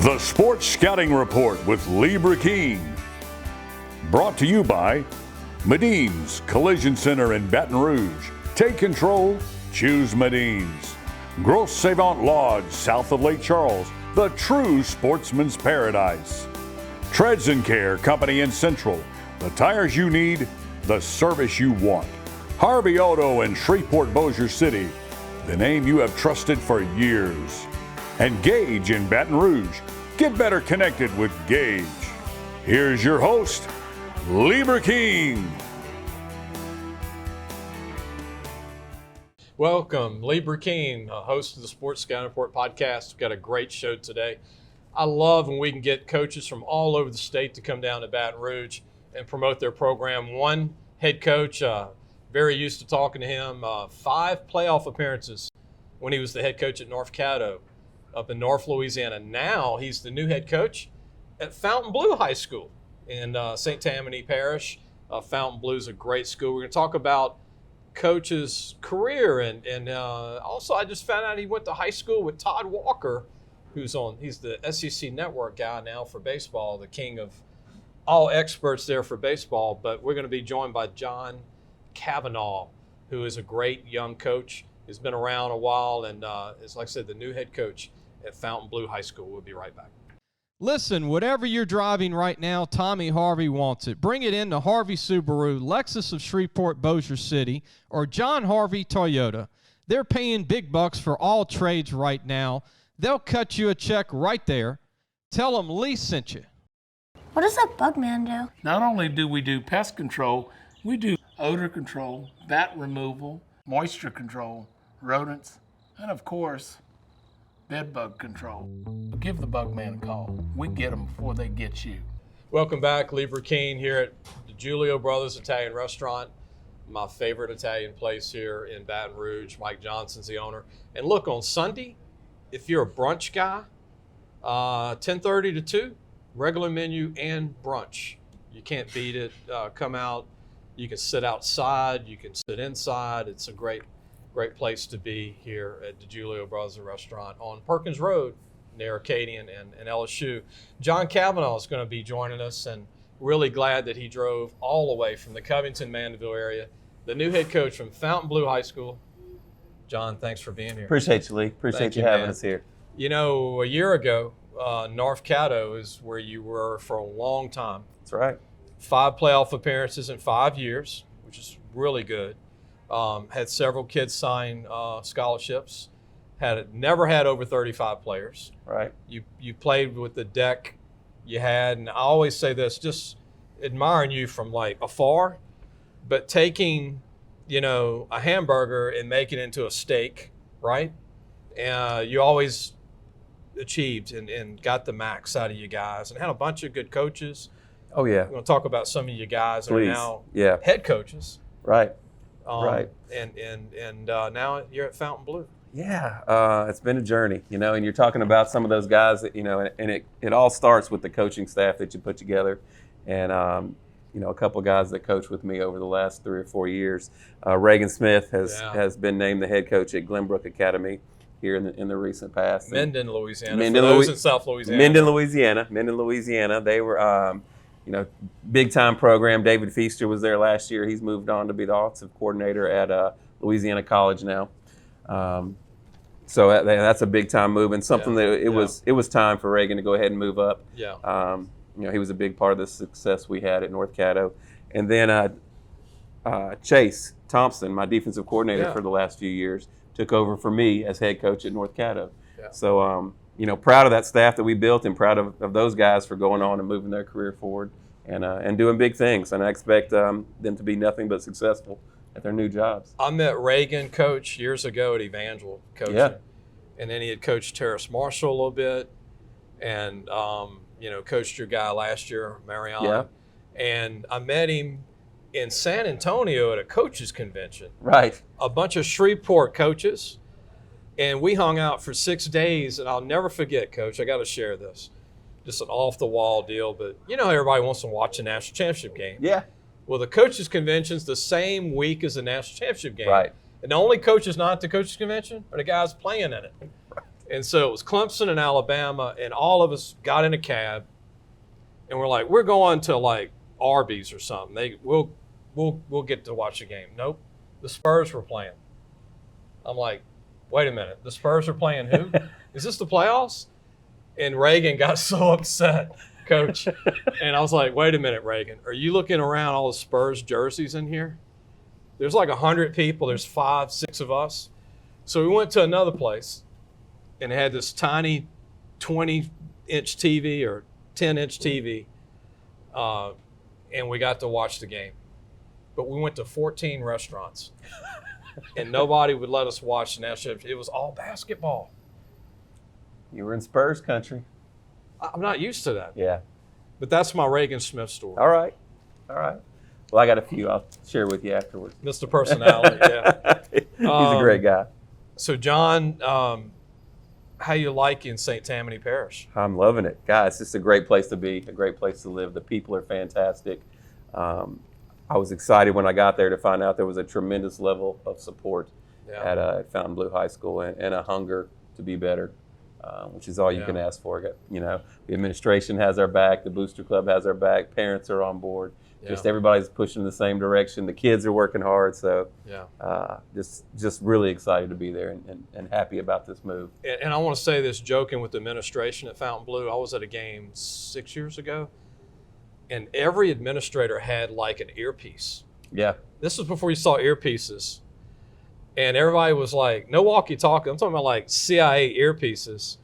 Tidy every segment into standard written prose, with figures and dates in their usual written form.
The Sports Scouting Report with Lee Burkeen. Brought to you by Medine's Collision Center in Baton Rouge. Take control, choose Medine's. Grosse Savant Lodge, south of Lake Charles, the true sportsman's paradise. Treads and Care Company in Central, the tires you need, the service you want. Harvey Auto in Shreveport, Bossier City, the name you have trusted for years. And Gage in Baton Rouge. Get better connected with Gage. Here's your host, Lee Burkeen. Welcome, Lee Burkeen, host of the Sports Scouting Report podcast. We've got a great show today. I love when we can get coaches from all over the state to come down to Baton Rouge and promote their program. One head coach, very used to talking to him, 5 playoff appearances when he was the head coach at North Caddo up in North Louisiana. Now he's the new head coach at Fontainebleau High School in St. Tammany Parish. Fontainebleau is a great school. We're going to talk about coach's career and also I just found out he went to high school with Todd Walker, he's the SEC Network guy now for baseball, the king of all experts there for baseball. But we're going to be joined by John Kavanaugh, who is a great young coach. He's been around a while and is, like I said, the new head coach at Fontainebleau High School. We'll be right back. Listen, whatever you're driving right now, Tommy Harvey wants it. Bring it in to Harvey Subaru, Lexus of Shreveport, Bossier City, or John Harvey Toyota. They're paying big bucks for all trades right now. They'll cut you a check right there. Tell them Lee sent you. What does that bug man do? Not only do we do pest control, we do odor control, bat removal, moisture control, rodents, and of course, bed bug control. Give the bug man a call. We get them before they get you. Welcome back, Lee Burkeen here at the Giulio Brothers Italian Restaurant, my favorite Italian place here in Baton Rouge. Mike Johnson's the owner. And look, on Sunday, if you're a brunch guy, 10:30 to 2, regular menu and brunch. You can't beat it. Come out. You can sit outside. You can sit inside. It's a great place to be here at the Giulio Brothers Restaurant on Perkins Road near Acadian and LSU. John Kavanaugh is going to be joining us, and really glad that he drove all the way from the Covington-Mandeville area, the new head coach from Fontainebleau High School. John, thanks for being here. Appreciate you, Lee. Appreciate you having us here. You know, a year ago, North Caddo is where you were for a long time. That's right. 5 playoff appearances in 5 years, which is really good. Had several kids sign scholarships. Never had over 35 players. Right. You played with the deck you had, and I always say this, just admiring you from like afar, but taking, a hamburger and making it into a steak, right? You always achieved and got the max out of you guys, and had a bunch of good coaches. Oh yeah. We're going to talk about some of you guys that Please. are now head coaches. Right. Right. And now you're at Fontainebleau. Yeah, it's been a journey, and you're talking about some of those guys that, and it all starts with the coaching staff that you put together. And, a couple of guys that coached with me over the last 3 or 4 years. Reagan Smith has been named the head coach at Glenbrook Academy here in the recent past. Minden, Louisiana. For those in South Louisiana. Minden, Louisiana. They were, big time program. David Feaster was there last year. He's moved on to be the offensive coordinator at Louisiana College now. So that's a big time move, and something that it was time for Reagan to go ahead and move up. Yeah. He was a big part of the success we had at North Caddo. And then Chase Thompson, my defensive coordinator for the last few years, took over for me as head coach at North Caddo. Yeah. So, proud of that staff that we built, and proud of those guys for going on and moving their career forward and doing big things. And I expect them to be nothing but successful at their new jobs. I met Reagan coach years ago at Evangel coaching. Yeah. And then he had coached Terrace Marshall a little bit, and coached your guy last year, Marion. Yeah. And I met him in San Antonio at a coaches convention. Right. A bunch of Shreveport coaches, and we hung out for 6 days. And I'll never forget, Coach. I got to share this. Just an off-the-wall deal, but everybody wants to watch a national championship game. Yeah. Well, the coaches convention's the same week as the national championship game. Right. And the only coaches not at the coaches convention are the guys playing in it. And so it was Clemson and Alabama, and all of us got in a cab, and we're like, we're going to like Arby's or something. We'll get to watch the game. Nope, the Spurs were playing. I'm like, wait a minute, the Spurs are playing who? Is this the playoffs? And Reagan got so upset, Coach. And I was like, wait a minute, Reagan, are you looking around all the Spurs jerseys in here? There's like 100 people. There's 5, 6 of us. So we went to another place and had this tiny 20-inch TV or 10-inch TV, and we got to watch the game. But we went to 14 restaurants, and nobody would let us watch the national championship. It was all basketball. You were in Spurs country. I'm not used to that. Yeah. But that's my Reagan Smith story. All right. Well, I got a few I'll share with you afterwards. Mr. Personality, yeah. He's a great guy. So, John, how you like in St. Tammany Parish? I'm loving it. God, it's just a great place to be, a great place to live. The people are fantastic. I was excited when I got there to find out there was a tremendous level of support at Fontainebleau High School and a hunger to be better, which is all you can ask for. You know, the administration has our back, the Booster Club has our back, parents are on board. Just everybody's pushing in the same direction. The kids are working hard, so just really excited to be there and happy about this move. And I want to say this, joking with the administration at Fontainebleau. I was at a game 6 years ago, and every administrator had like an earpiece. Yeah. This was before you saw earpieces. And everybody was like, no walkie-talkie. I'm talking about like CIA earpieces.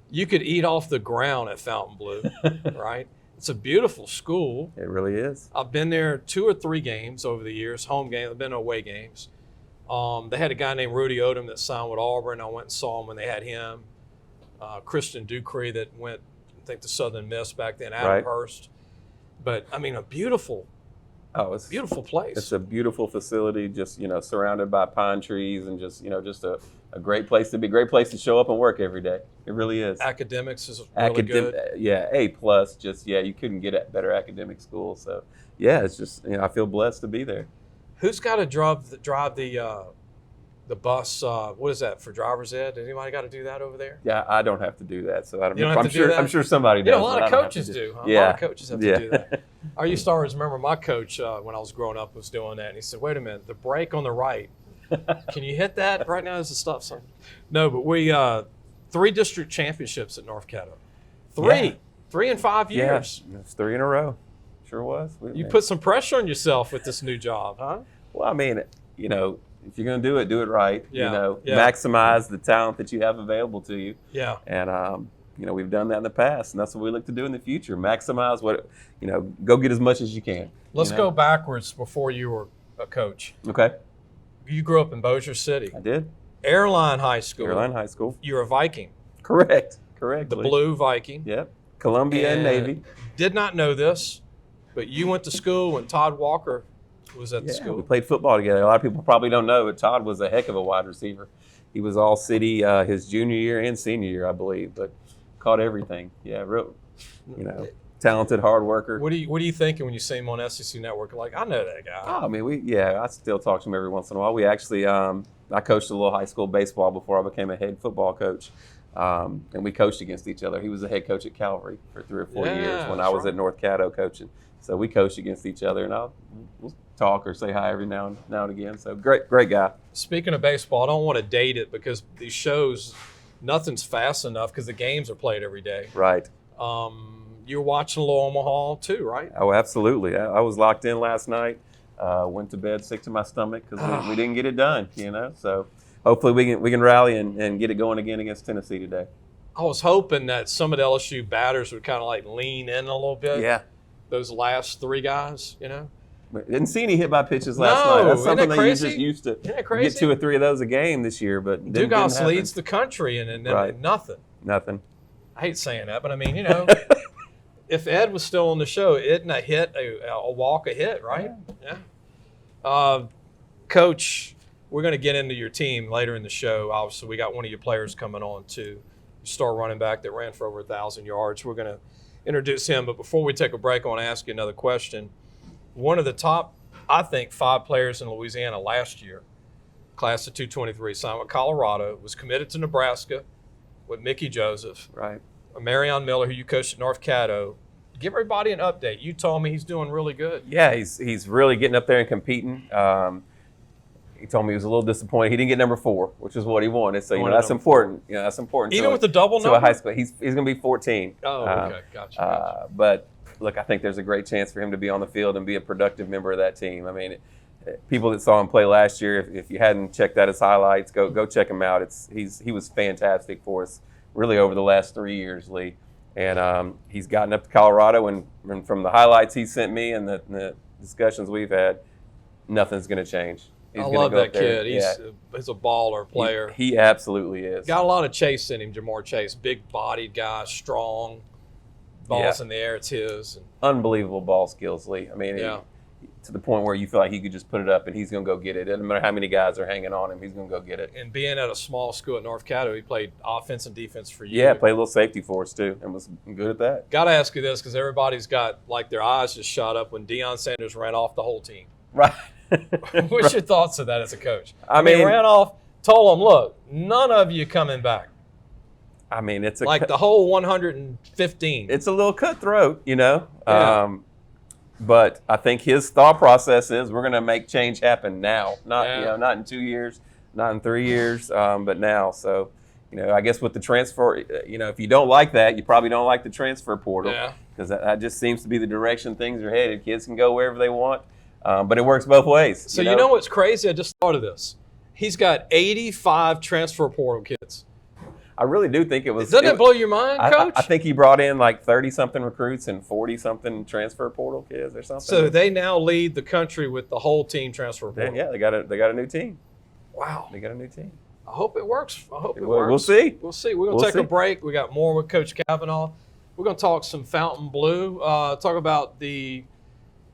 You could eat off the ground at Fontainebleau, right? It's a beautiful school. It really is. I've been there 2 or 3 games over the years, home games. I've been to away games. They had a guy named Rudy Odom that signed with Auburn. I went and saw him when they had him. Christian Ducree that went, I think, to Southern Miss back then, Adam Hurst. But, I mean, a beautiful place. It's a beautiful facility, just, surrounded by pine trees and just a great place to be, great place to show up and work every day. It really is. Academics is really good. Yeah, A+. You couldn't get a better academic school. So, it's just, I feel blessed to be there. Who's got to drive the bus? What is that, for driver's ed? Anybody got to do that over there? Yeah, I don't have to do that. So I don't. You don't have to do that? I'm sure somebody does. A lot of coaches do. Huh? Yeah. A lot of coaches have to do that. I used to always remember my coach when I was growing up was doing that, and he said, "Wait a minute, the brake on the right. Can you hit that right now? Is the stop sign?" No, but we 3 district championships at North Caddo. 3 in 5 years. Yeah, it's 3 in a row. Sure was. You put some pressure on yourself with this new job, huh? Well, I mean, if you're going to do it right. Yeah. Maximize the talent that you have available to you. Yeah. And, we've done that in the past, and that's what we look to do in the future. Maximize go get as much as you can. Let's go backwards before you were a coach. Okay. You grew up in Bossier City. I did. Airline High School. You're a Viking. Correct. The Blue Viking. Yep. Columbia and Navy. Did not know this, but you went to school when Todd Walker was at the school. We played football together. A lot of people probably don't know, but Todd was a heck of a wide receiver. He was all city his junior year and senior year, I believe, but caught everything. Yeah, real, talented, hard worker. What are you thinking when you see him on SEC Network? Like, I know that guy. Oh, I mean, I still talk to him every once in a while. We actually, I coached a little high school baseball before I became a head football coach. And we coached against each other. He was the head coach at Calvary for 3 or 4 years when I was at North Caddo coaching. So we coached against each other, and we'll talk or say hi every now and again. So great guy. Speaking of baseball, I don't want to date it because these shows, nothing's fast enough because the games are played every day. Right. You're watching Little Omaha too, right? Oh, absolutely. I was locked in last night. Went to bed sick to my stomach because we didn't get it done. So hopefully we can rally and get it going again against Tennessee today. I was hoping that some of the LSU batters would kind of like lean in a little bit. Yeah. Those last 3 guys, Didn't see any hit by pitches last night. That's something that you just used to get 2 or 3 of those a game this year, but Dugas leads the country and nothing. Nothing. I hate saying that, but I mean, if Ed was still on the show, isn't a hit a walk a hit, right? Yeah. Coach, we're going to get into your team later in the show. Obviously, we got one of your players coming on too, star running back that ran for over 1,000 yards. We're going to introduce him, but before we take a break, I want to ask you another question. One of the top, I think, 5 players in Louisiana last year, class of 223, signed with Colorado, was committed to Nebraska, with Mickey Joseph, Right. Marion Miller, who you coached at North Caddo. Give everybody an update. You told me he's doing really good. Yeah, he's really getting up there and competing. He told me he was a little disappointed. He didn't get number 4, which is what he wanted. So that's important. That's important. Even with the double to number? a high school. He's going to be 14. Oh, okay, gotcha. But look, I think there's a great chance for him to be on the field and be a productive member of that team. I mean, people that saw him play last year, if you hadn't checked out his highlights, go check him out. He was fantastic for us, really over the last 3 years, Lee. And he's gotten up to Colorado, and from the highlights he sent me and the discussions we've had, nothing's going to change. I love that kid. He's a baller player. He absolutely is. Got a lot of chase in him, Jamar Chase. Big-bodied guy, strong. Balls in the air, it's his. Unbelievable ball skills, Lee. I mean, to the point where you feel like he could just put it up and he's going to go get it. It doesn't matter how many guys are hanging on him, he's going to go get it. And being at a small school at North Caddo, he played offense and defense for you. Yeah, played a little safety for us too, and was good at that. Got to ask you this because everybody's got like their eyes just shot up when Deion Sanders ran off the whole team. Right. What's your thoughts of that as a coach? I mean, ran off, told them, look, none of you coming back. I mean, it's like the whole 115. It's a little cutthroat, Yeah. But I think his thought process is we're going to make change happen now, not in 2 years, not in 3 years, but now. So, I guess with the transfer, if you don't like that, you probably don't like the transfer portal because that just seems to be the direction things are headed. Kids can go wherever they want, but it works both ways. So you know what's crazy? I just thought of this. He's got 85 transfer portal kids. I really do think it was. Doesn't it blow your mind, Coach? I think he brought in like 30-something recruits and 40-something transfer portal kids or something. So they now lead the country with the whole team transfer portal. Yeah, they got a new team. Wow. They got a new team. I hope it works. I hope it works. We'll see. We'll see. We're going to take a break. We got more with Coach Kavanaugh. We're going to talk some Fontainebleau, talk about the,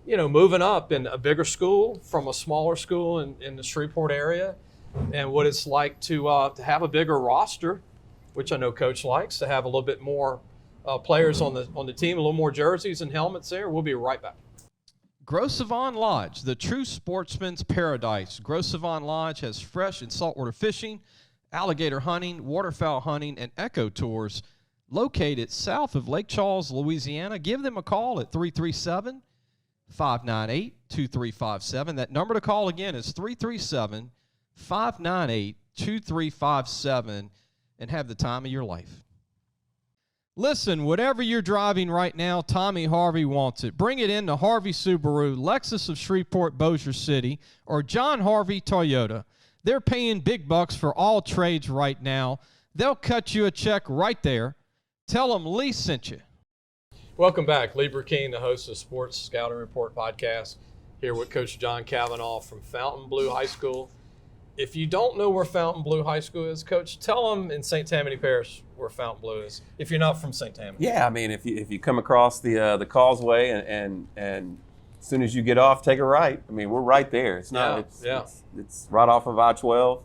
moving up in a bigger school from a smaller school in the Shreveport area and what it's like to have a bigger roster, which I know Coach likes, to have a little bit more players on the team, a little more jerseys and helmets there. We'll be right back. Gros Savon Lodge, the true sportsman's paradise. Gros Savon Lodge has fresh and saltwater fishing, alligator hunting, waterfowl hunting, and echo tours located south of Lake Charles, Louisiana. Give them a call at 337-598-2357. That number to call again is 337-598-2357. And have the time of your life. Listen, whatever you're driving right now, Tommy Harvey wants it. Bring it in to Harvey Subaru, Lexus of Shreveport, Bossier City, or John Harvey Toyota. They're paying big bucks for all trades right now. They'll cut you a check right there. Tell them Lee sent you. Welcome back. Lee Burkeen, the host of Sports Scouting Report podcast, here with Coach John Kavanaugh from Fontainebleau High School. If you don't know where Fontainebleau High School is, Coach, tell them in St. Tammany Parish where Fontainebleau is, if you're not from St. Tammany. Yeah, I mean, if you come across the causeway and as soon as you get off, take a right. I mean, we're right there. It's not. It's right off of I-12,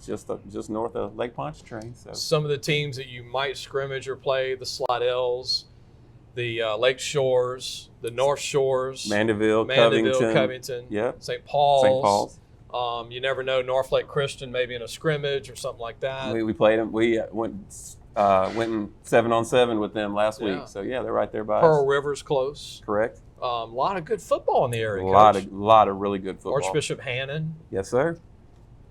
just north of Lake Pontchartrain. So some of the teams that you might scrimmage or play: the Slidell's, the Lake Shores, the North Shores, Mandeville, Covington, yep. St. Paul's. You never know, North Lake Christian maybe in a scrimmage or something like that. We played them. We went in 7-on-7 with them last week. So yeah, they're right there by Pearl us. River's close. Correct. A lot of good football in the area. A lot of really good football. Archbishop Hannon. Yes, sir.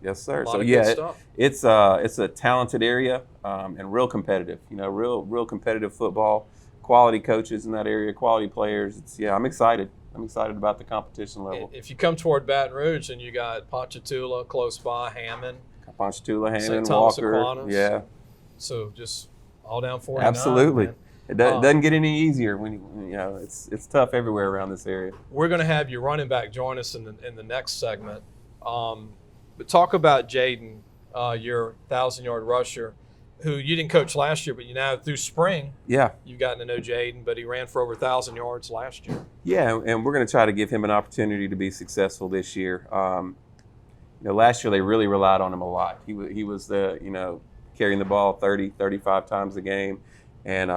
Yes, sir. A lot of good stuff. It's a talented area and real competitive. Real competitive football. Quality coaches in that area, quality players. I'm excited. I'm excited about the competition level. If you come toward Baton Rouge, then you got Ponchatoula close by, Hammond. Ponchatoula, Hammond, St. Thomas Walker. Aquinas. Yeah. So just all down 49. Absolutely. Man. It doesn't get any easier when it's tough everywhere around this area. We're going to have your running back join us in the next segment. But talk about Jaden, your 1,000-yard rusher, who you didn't coach last year, but through spring, you've gotten to know Jaden, but he ran for over 1,000 yards last year. Yeah, and we're going to try to give him an opportunity to be successful this year. Last year they really relied on him a lot. He was carrying the ball 30, 35 times a game, and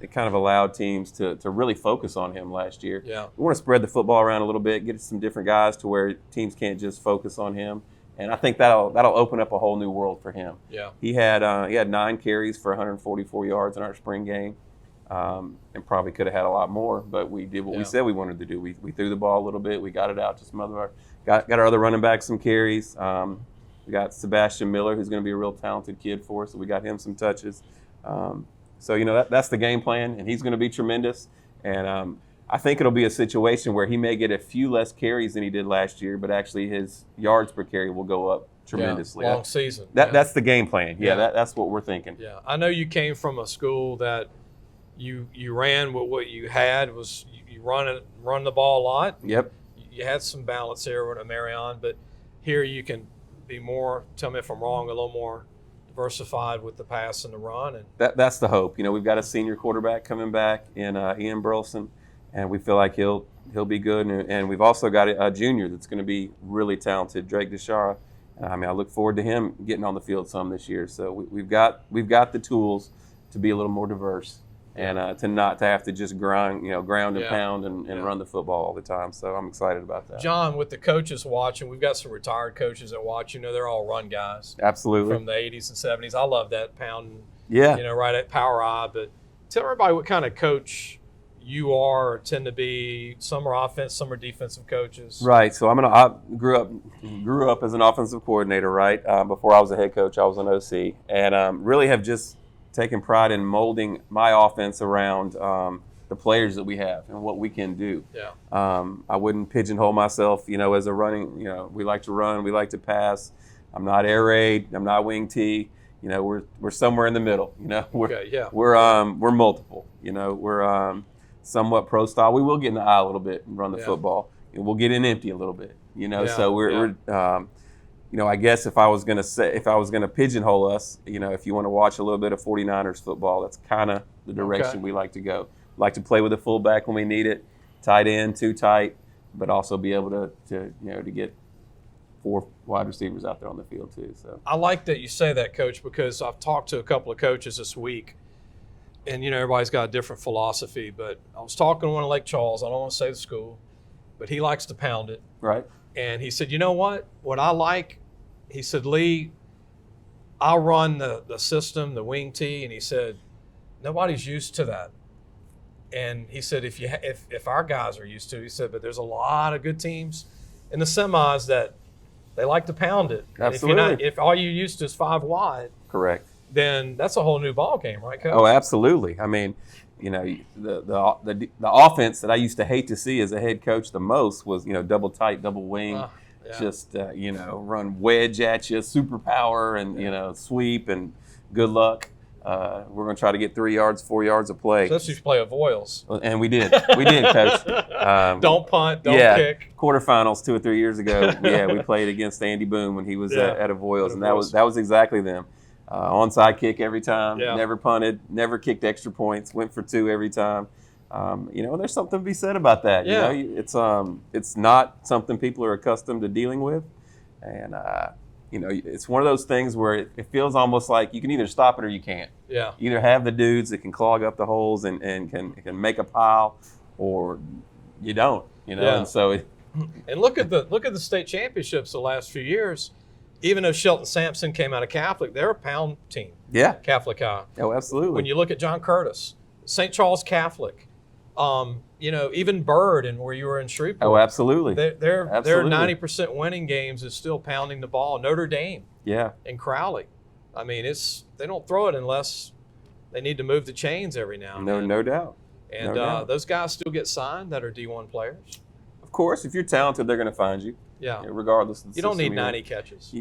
it kind of allowed teams to really focus on him last year. Yeah. We want to spread the football around a little bit, get some different guys to where teams can't just focus on him. And I think that'll open up a whole new world for him. Yeah. He had 9 carries for 144 yards in our spring game, and probably could have had a lot more. But we did what we said we wanted to do. We threw the ball a little bit. We got it out to some other got our other running backs some carries. We got Sebastian Miller, who's going to be a real talented kid for us. So we got him some touches. So that's the game plan, and he's going to be tremendous. And I think it'll be a situation where he may get a few less carries than he did last year, but actually his yards per carry will go up tremendously. Long season. That's the game plan. That's what we're thinking. Yeah, I know you came from a school that you ran with what you had was you run the ball a lot. Yep. You had some balance here with Marion, but here you can be more. Tell me if I'm wrong. A little more diversified with the pass and the run. And that's the hope. We've got a senior quarterback coming back in Ian Burleson. And we feel like he'll be good. And we've also got a junior that's going to be really talented, Drake Deshara. I look forward to him getting on the field some this year. So we've got the tools to be a little more diverse and to not to have to just ground and pound and run the football all the time. So I'm excited about that. John, with the coaches watching, we've got some retired coaches that watch. They're all run guys. Absolutely. From the 80s and 70s. I love that pound. Yeah. Right at power eye. But tell everybody what kind of coach you are or tend to be. Some are offense, some are defensive coaches. Right. So I grew up as an offensive coordinator, right? Before I was a head coach, I was an OC, and really have just taken pride in molding my offense around the players that we have and what we can do. Yeah. I wouldn't pigeonhole myself, as a running. We like to run, we like to pass. I'm not air raid, I'm not wing T. We're somewhere in the middle. We're multiple. We're somewhat pro style. We will get in the eye a little bit and run the football. We'll get in empty a little bit, So we're I guess if I was going to pigeonhole us, if you want to watch a little bit of 49ers football, that's kind of the direction we like to go. Like to play with a fullback when we need it, tight end, too tight, but also be able to get 4 wide receivers out there on the field too. So I like that you say that, Coach, because I've talked to a couple of coaches this week. And, everybody's got a different philosophy. But I was talking to one of Lake Charles. I don't want to say the school. But he likes to pound it. Right. And he said, you know what? What I like, he said, Lee, I'll run the system, the wing tee. And he said, nobody's used to that. And he said, if our guys are used to it, he said, but there's a lot of good teams in the semis that they like to pound it. Absolutely. If all you used to is 5 wide. Correct. Then that's a whole new ball game, right, Coach? Oh, absolutely. The offense that I used to hate to see as a head coach the most was, double tight, double wing, run wedge at you, super power, and sweep and good luck. We're going to try to get 3 yards, 4 yards of play. So let's just play Avoyles. And we did, Coach. Don't punt, don't kick. Quarterfinals 2 or 3 years ago. We played against Andy Boone when he was at Avoyles, and that was exactly them. Onside kick every time, never punted, never kicked extra points, went for 2 every time. There's something to be said about that. Yeah. It's not something people are accustomed to dealing with. And, it's one of those things where it feels almost like you can either stop it or you can't. Yeah. You either have the dudes that can clog up the holes and can make a pile, or you don't, and so and look at the state championships the last few years. Even though Shelton Sampson came out of Catholic, they're a pound team. Yeah. Catholic High. Oh, absolutely. When you look at John Curtis, St. Charles Catholic, even Byrd and where you were in Shreveport. Oh, absolutely. Their 90% winning games is still pounding the ball. Notre Dame. Yeah. And Crowley. They don't throw it unless they need to move the chains every now and then. No doubt. And those guys still get signed that are D1 players. Of course, if you're talented, they're going to find you. Yeah. Regardless of the You don't need 90 catches.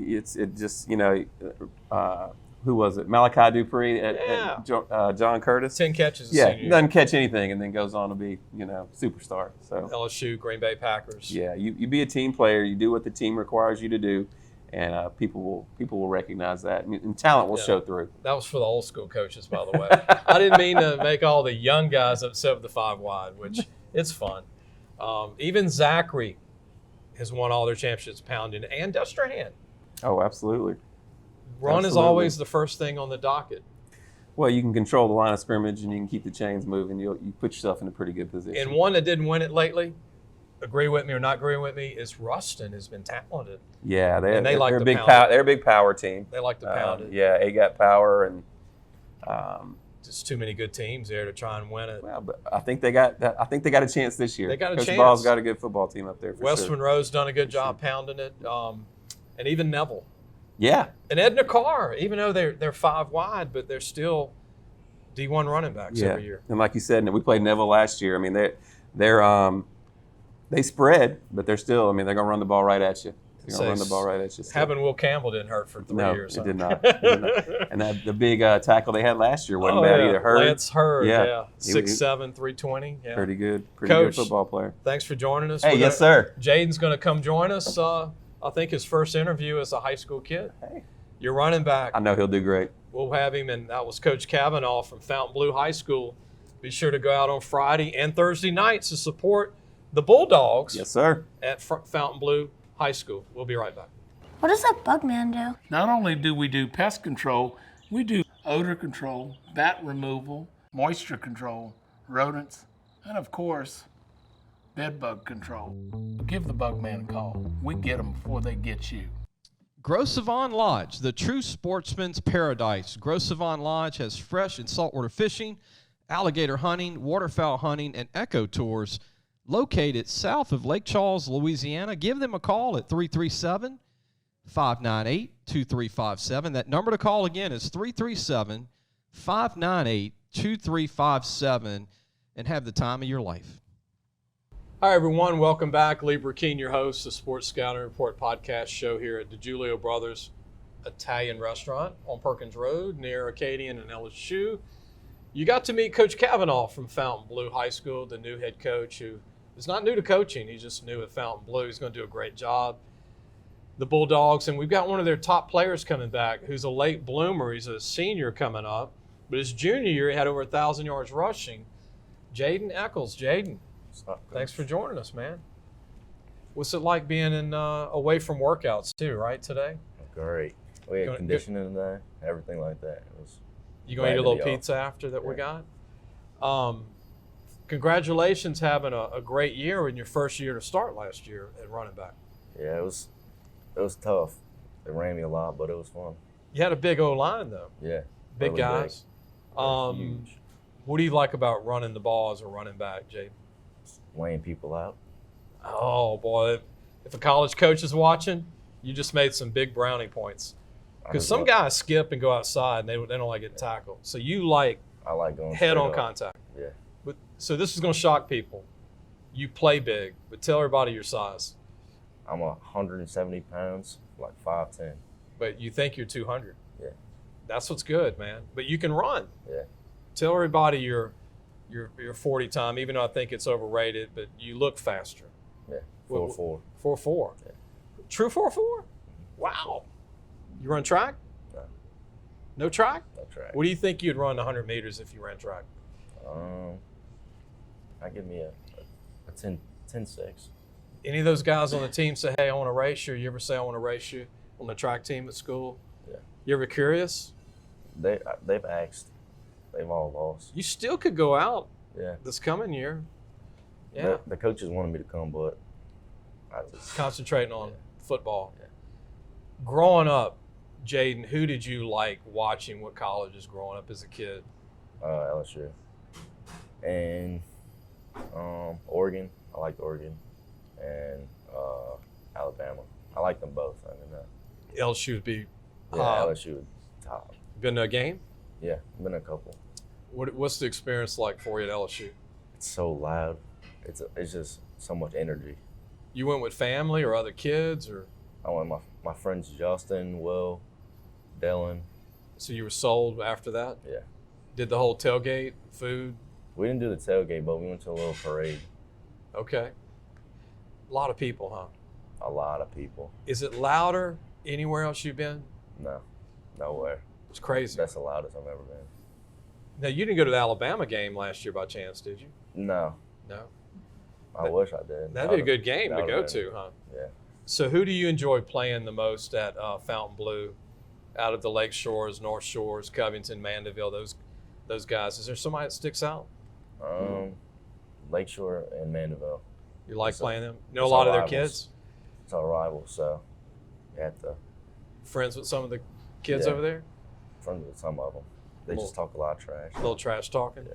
Who was it? Malachi Dupree at John Curtis. 10 catches a Yeah, senior year. doesn't catch anything and then goes on to be, superstar. So LSU, Green Bay Packers. Yeah, you be a team player. You do what the team requires you to do, and people will recognize that, and talent will show through. That was for the old school coaches, by the way. I didn't mean to make all the young guys upset with the 5 wide, which it's fun. Even Zachary has won all their championships pounding, and Destrehan. Oh, absolutely. Run is always the first thing on the docket. Well, you can control the line of scrimmage and you can keep the chains moving. You put yourself in a pretty good position. And one that didn't win it lately, agree with me or not agree with me, is Ruston has been talented. Yeah, they're a big pound it. They're a big power team. They like to pound it. Yeah, they got power and. Just too many good teams there to try and win it. Well, but I think they got a chance this year. They got a Coach chance. Ball's got a good football team up there for West sure. Monroe's done a good job pounding it, and even Neville. Yeah. And Edna Carr, even though they're 5 wide, but they're still D1 running backs every year. And like you said, we played Neville last year. I mean, they spread, but they're still. I mean, they're gonna run the ball right at you. They're gonna run the ball right at you. Still. Having Will Campbell didn't hurt for 3 years. It did not. It did not. And the big tackle they had last year wasn't bad either. Hurd. Lance Hurd, yeah. 6'7", 320. Yeah. Pretty good Coach, football player. Thanks for joining us. Hey, yes, sir. Jaden's going to come join us. I think his first interview as a high school kid. Hey. You're running back. I know he'll do great. We'll have him, and that was Coach Kavanaugh from Fontainebleau High School. Be sure to go out on Friday and Thursday nights to support the Bulldogs. Yes, sir. At Fontainebleau High School. We'll be right back. What does that bug man do? Not only do we do pest control, we do odor control, bat removal, moisture control, rodents, and of course, bed bug control. Give the bug man a call. We get them before they get you. Gros Savon Lodge, the true sportsman's paradise. Gros Savon Lodge has fresh and saltwater fishing, alligator hunting, waterfowl hunting, and echo tours located south of Lake Charles, Louisiana. Give them a call at 337-598-2357. That number to call again is 337-598-2357, and have the time of your life. Hi, everyone. Welcome back. Lee Burkeen, your host, the Sports Scouting Report podcast show here at DiGiulio Brothers Italian Restaurant on Perkins Road near Acadian and LSU. You got to meet Coach Kavanaugh from Fontainebleau High School, the new head coach who is not new to coaching. He's just new at Fontainebleau. He's going to do a great job. The Bulldogs, and we've got one of their top players coming back who's a late bloomer. He's a senior coming up, but his junior year he had over 1,000 yards rushing. Jaden Eccles. Jaden, thanks for joining us, man. What's it like being away from workouts too, right, today? Great. We had conditioning today, everything like that. You going to eat a little pizza after that we got? Congratulations having a great year in your first year to start last year at running back. Yeah, it was tough. It ran me a lot, but it was fun. You had a big O-line, though. Yeah. Big really guys. Big. Huge. What do you like about running the ball as a running back, Jay? Weighing people out. Oh, boy. If a college coach is watching, you just made some big brownie points. Because some guys skip and go outside, and they don't like getting tackled. So you I like going head-on contact. Yeah. So this is going to shock people. You play big, but tell everybody your size. I'm 170 pounds, like 5'10". But you think you're 200. Yeah. That's what's good, man. But you can run. Yeah. Tell everybody your 40 time, even though I think it's overrated, but you look faster. Yeah. 4.4. 4.4. Yeah. True 4.4? Wow. You run track? No. No track? No track. What do you think you'd run 100 meters if you ran track? I'd give me a 10.6. Any of those guys on the team say, hey, I want to race you? You ever say, I want to race you on the track team at school? Yeah. You ever curious? They've asked. They've all lost. You still could go out Yeah. this coming year. Yeah. The coaches wanted me to come, but I just concentrating on football. Yeah. Growing up, Jaden, who did you like watching? What colleges growing up as a kid? LSU. And Oregon. I liked Oregon. And Alabama. I like them both. I mean, LSU would be LSU would top. Been to a game? Yeah, been a couple. What's the experience like for you at LSU? It's so loud. It's just so much energy. You went with family or other kids, or? I went with my friends Justin, Will, Dylan. So you were sold after that? Yeah. Did the whole tailgate, food? We didn't do the tailgate, but we went to a little parade. Okay. A lot of people, huh? A lot of people. Is it louder anywhere else you've been? No, nowhere. It's crazy. That's the loudest I've ever been. Now, you didn't go to the Alabama game last year by chance, did you? No. No? I wish I did. That'd be a good game to go to, huh? Yeah. So who do you enjoy playing the most at Fontainebleau, out of the Lake Shores, North Shores, Covington, Mandeville, those guys? Is there somebody that sticks out? Lakeshore and Mandeville. You like It's playing them? You know a it's lot our of their rivals. kids? It's our rival, so you have to Friends with some of the kids Yeah. over there? friend with some of them. They Well- just talk a lot of trash. A little trash talking?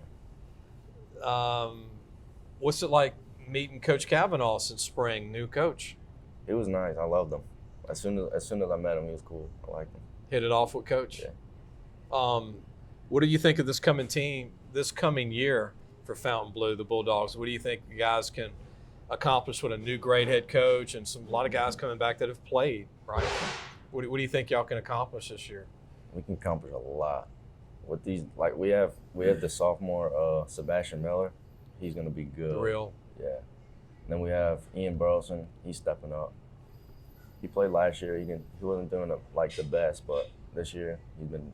What's it like meeting Coach Kavanaugh since spring, new coach? He was nice. I loved him. As soon as I met him, he was cool. I liked him. Hit it off with Coach? Yeah. What do you think of this coming year for Fontainebleau, the Bulldogs? What do you think you guys can accomplish with a new great head coach and a lot of guys coming back that have played, right? What do you think y'all can accomplish this year? We can accomplish a lot with these. Like we have the sophomore Sebastian Miller. He's gonna be good. Real. Yeah. And then we have Ian Burleson. He's stepping up. He played last year. He wasn't doing it like the best, but this year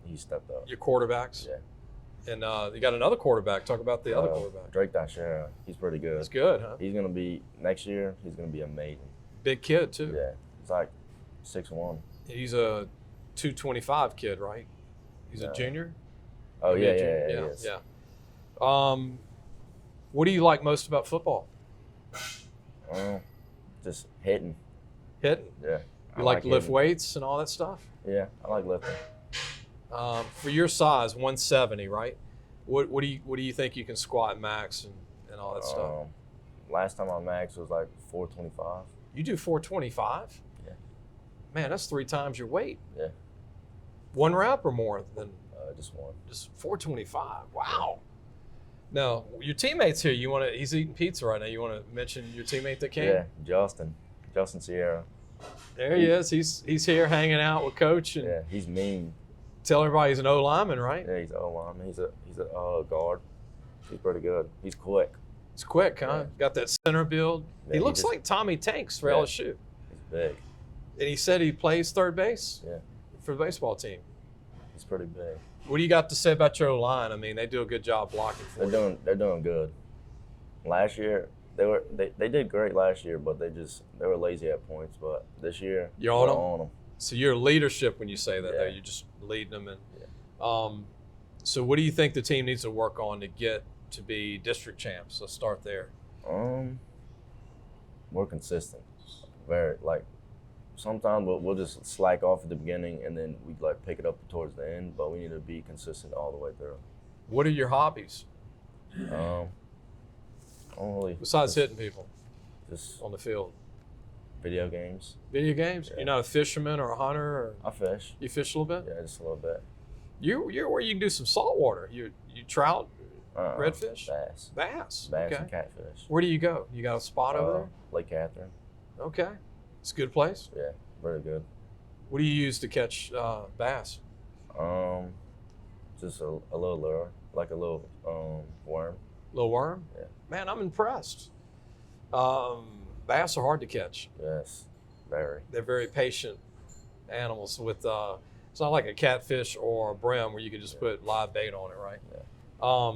he's stepped up. Your quarterbacks? Yeah. And you got another quarterback. Talk about the other quarterback. Drake Dashera. He's pretty good. That's good, huh? He's gonna be next year. He's gonna be amazing. Big kid, too. Yeah. He's like 6'1". He's a 225 kid, right? He's a junior? Oh Maybe yeah, a junior. yeah, he is. Yeah. What do you like most about football? Just hitting. Hitting? Yeah. You I like to lift hitting. weights and all that stuff? Yeah, I like lifting. For your size, 170, right? What do you think you can squat max and all that stuff? Last time I max was like 425. You do 425? Yeah. Man, that's 3 times your weight. Yeah. 1 rep or more than Just one. just 425? Wow. Now, your teammates here, he's eating pizza right now. You want to mention your teammate that came? Yeah, Justin Sierra. There he is. He's here hanging out with Coach and Yeah, he's mean. tell everybody he's an O lineman, right? Yeah, he's an O-lineman. He's a guard. He's pretty good. He's quick. He's quick, huh? Yeah. Got that center build. Yeah, he he looks just- like Tommy Tanks for Yeah. LSU. He's big. And he said he plays third base Yeah, for the baseball team. he's pretty big. What do you got to say about your O-line? I mean, they do a good job blocking for you. They're doing good. Last year they did great last year, but they were lazy at points. But this year You're on we're them? on them. So you're leadership when you say that, though. Yeah. You're just leading them. And so what do you think the team needs to work on to get to be district champs? Let's start there. More consistent. Very sometimes we'll just slack off at the beginning and then we pick it up towards the end. But we need to be consistent all the way through. What are your hobbies I don't really besides hitting people just on the field? video games. Video games? Yeah. You're not a fisherman or a hunter? Or I fish. you fish a little bit? Yeah, just a little bit. You're where you can do some salt water. You trout, redfish, Bass. bass. Bass Okay. and catfish. Where do you go? You got a spot over there? Lake Catherine. Okay, it's a good place. Yeah, very good. What do you use to catch bass? Just a little lure, like a little worm. Little worm? Yeah. Man, I'm impressed. Bass are hard to catch. Yes, very. They're very patient animals. It's not like a catfish or a brim where you can just put live bait on it, right? Yeah.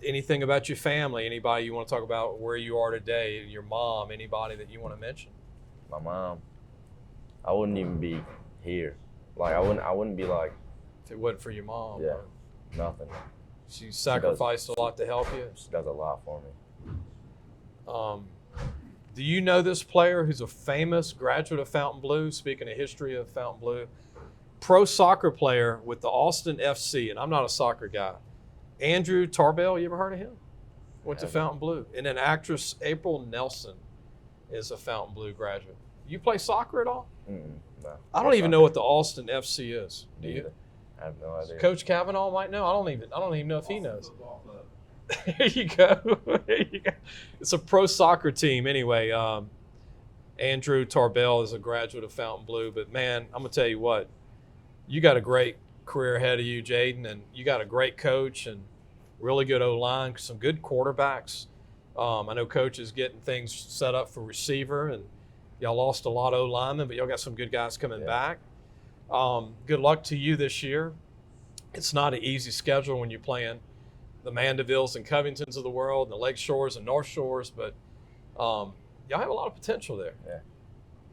Anything about your family? Anybody you want to talk about where you are today? Your mom? Anybody that you want to mention? My mom. I wouldn't even be here. I wouldn't be like If it wasn't for your mom, Yeah. nothing. she sacrificed a lot to help you. She does a lot for me. Do you know this player who's a famous graduate of Fontainebleau? Speaking of history of Fontainebleau, pro soccer player with the Austin FC, and I'm not a soccer guy. Andrew Tarbell, you ever heard of him? Went to Fontainebleau. And then actress April Nelson is a Fontainebleau graduate. You play soccer at all? No. I don't even know what the Austin FC is. Do you? I have no idea. Coach Kavanaugh might know. I don't even know if he knows. There you go. There you go. It's a pro soccer team anyway. Andrew Tarbell is a graduate of Fontainebleau, but man, I'm gonna tell you what, you got a great career ahead of you, Jaden, and you got a great coach and really good O-line, some good quarterbacks. I know Coach is getting things set up for receiver, and y'all lost a lot of O-linemen, but y'all got some good guys coming back. Good luck to you this year. It's not an easy schedule when you're playing the Mandevilles and Covingtons of the world, and the Lake Shores and North Shores, but y'all have a lot of potential there. Yeah.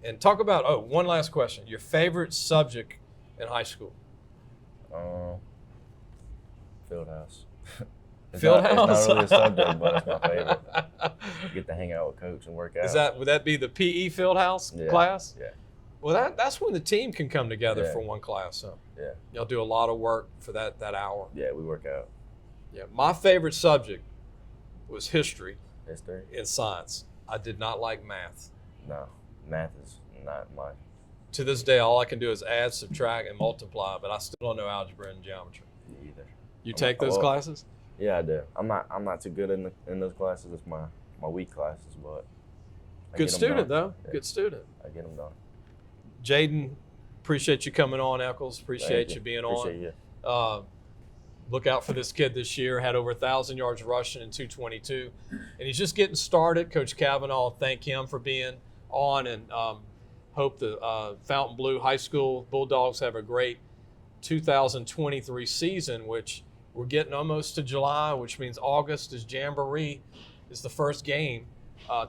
And talk about, one last question. Your favorite subject in high school? Fieldhouse. It's Field not, house? It's not really a subject, but it's my favorite. Get to hang out with coach and work out. Would that be the PE field house Yeah, class? Yeah. Well, that's when the team can come together Yeah. for one class. So Yeah. y'all do a lot of work for that hour. Yeah, we work out. Yeah, my favorite subject was history History? and science. I did not like math. No. Math is not my. To this day, all I can do is add, subtract, and multiply, but I still don't know algebra and geometry. Either. You take those classes? Yeah, I do. I'm not too good in those classes. It's my weak classes, but I Good get 'em student, done. though. Yeah, Good student. I get them done. Jaden, appreciate you coming on, Eccles. Appreciate Thank you being Appreciate on. you. Look out for this kid this year. Had over 1,000 yards rushing and 222. And he's just getting started. Coach Kavanaugh, thank him for being on, and hope the Fontainebleau High School Bulldogs have a great 2023 season, which we're getting almost to July, which means August is Jamboree. Is the first game,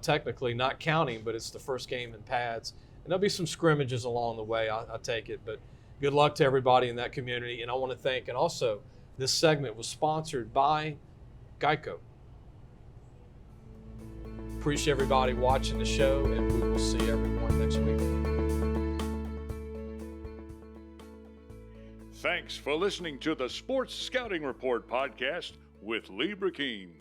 technically not counting, but it's the first game in pads. And there'll be some scrimmages along the way, I take it. But good luck to everybody in that community. And I want to thank, and also this segment was sponsored by Geico. Appreciate everybody watching the show, and we will see everyone next week. Thanks for listening to the Sports Scouting Report podcast with Lee King.